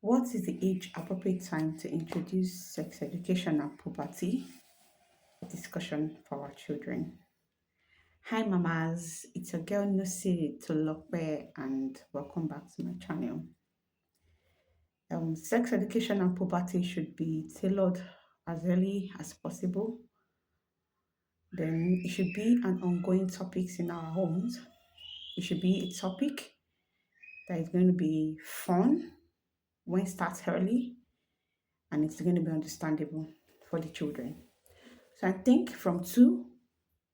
What is the age appropriate time to introduce sex education and puberty discussion for our children? Hi, mamas. It's your girl Nusi Tolokwe, and welcome back to my channel. Sex education and puberty should be tailored as early as possible. Then it should be an ongoing topic in our homes. It should be a topic that is going to be fun when it starts early, and it's going to be understandable for the children. So I think from 2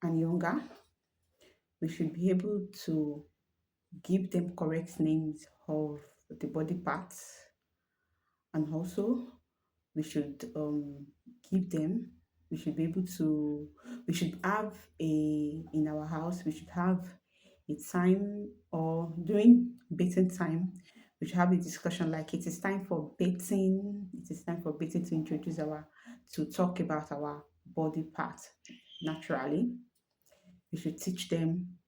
and younger, we should be able to give them correct names of the body parts, and also we should give them. We should be able to. We should have a in our house. We should have a time or during bathing time. We should have a discussion like it is time for bathing. It is time for bathing to introduce our to talk about our body parts naturally. We should teach them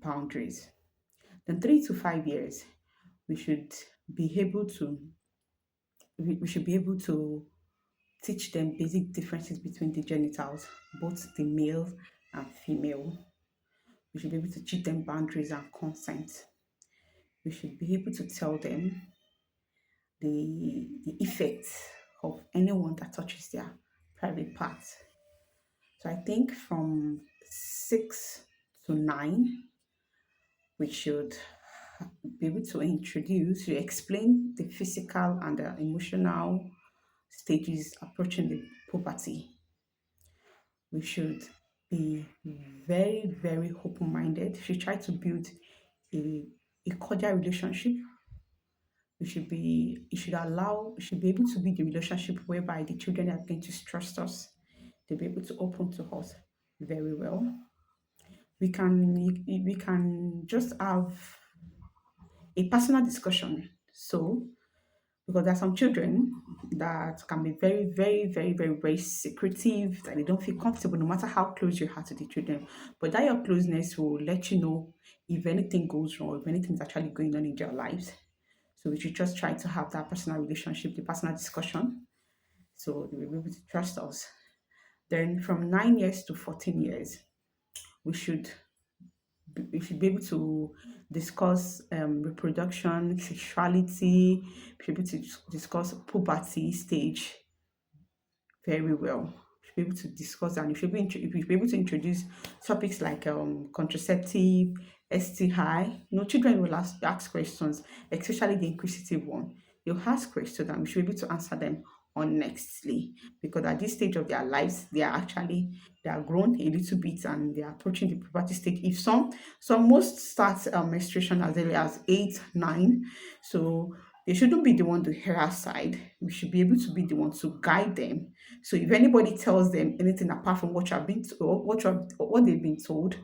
boundaries. Then 3 to 5 years, we should be able to we should be able to teach them basic differences between the genitals, both the male and female. We should be able to teach them boundaries and consent. We should be able to tell them the effects of anyone that touches their private parts. So I think from 6 to 9, we should be able to explain the physical and the emotional stages approaching the puberty. We should be very, very open minded. We should try to build a, a cordial relationship. We should be able to build a relationship whereby the children are going to trust us. They'll be able to open to us very well. We can just have a personal discussion. So because there are some children that can be very, very, very, very, very secretive, that they don't feel comfortable no matter how close you are to the children. But that your closeness will let you know if anything goes wrong, if anything is actually going on in their lives. So we should just try to have that personal relationship, the personal discussion, so they will be able to trust us. Then from 9 years to 14 years, we should we should be able to discuss reproduction, sexuality, be able to discuss puberty stage very well. We should be able to discuss and we should be able to introduce topics like contraceptive, STI. Children will ask questions, especially the inquisitive one. They'll ask questions and we should be able to answer them honestly, because at this stage of their lives they are grown a little bit and they are approaching the puberty stage. If some most start menstruation as early as 8 9, so they shouldn't be the one to hear our side. We should be able to be the one to guide them. So if anybody tells them anything apart from what you have been told, what they've been told,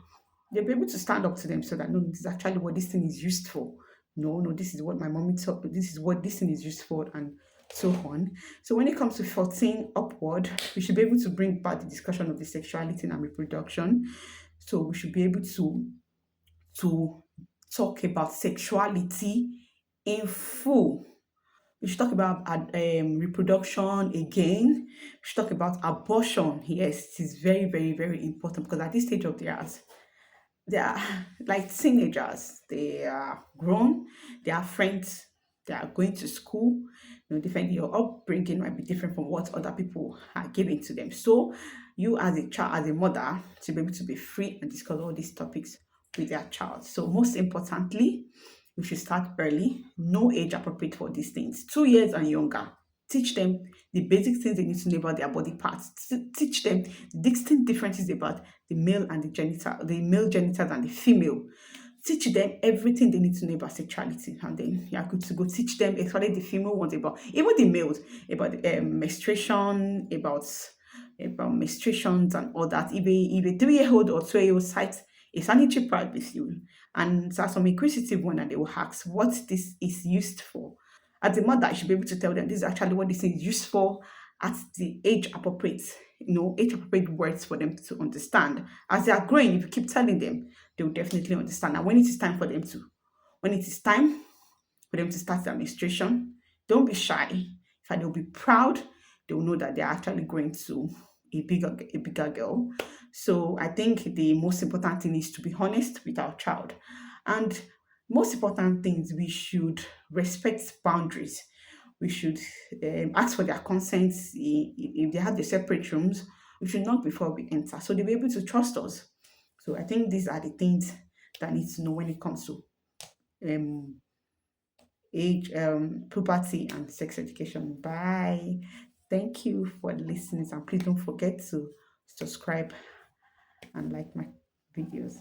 they'll be able to stand up to them so that no, this is actually what this thing is used for. No, no, this is what my mommy told. This is what this thing is used for, and so on. So when it comes to 14 upward, we should be able to bring back the discussion of the sexuality and reproduction. So we should be able to talk about sexuality in full. We should talk about reproduction again. We should talk about abortion. Yes, it is very, very, very important because at this stage of theirs, they are like teenagers. They are grown. They are friends. They are going to school. Different. Your upbringing might be different from what other people are giving to them. So, you as a child, as a mother, to be able to be free and discuss all these topics with their child. So, most importantly, we should start early. No age appropriate for these things. 2 years and younger. Teach them the basic things they need to know about their body parts. Teach them distinct differences about the male genitals and the female. Teach them everything they need to know about sexuality, and then you are good to go. Teach them, especially the female ones, about even the males, about menstruation, about menstruations and all that. If a 3 year old or 2 year old cites a sanitary pad with you, and there's some inquisitive one, and they will ask what this is used for. As a mother, I should be able to tell them this is actually what this thing is used for at the age appropriate, age appropriate words for them to understand. As they are growing, if you keep telling them, they will definitely understand. And when it is time for them to start their menstruation, Don't be shy. In fact, they'll be proud. They'll know that they're actually going to a bigger girl. So I think the most important thing is to be honest with our child. And most important things, we should respect boundaries. We should ask for their consent. If they have the separate rooms, we should knock before we enter. So they'll be able to trust us. So I think these are the things that need to know when it comes to um, age, puberty, and sex education. Bye. Thank you for listening, and please don't forget to subscribe and like my videos.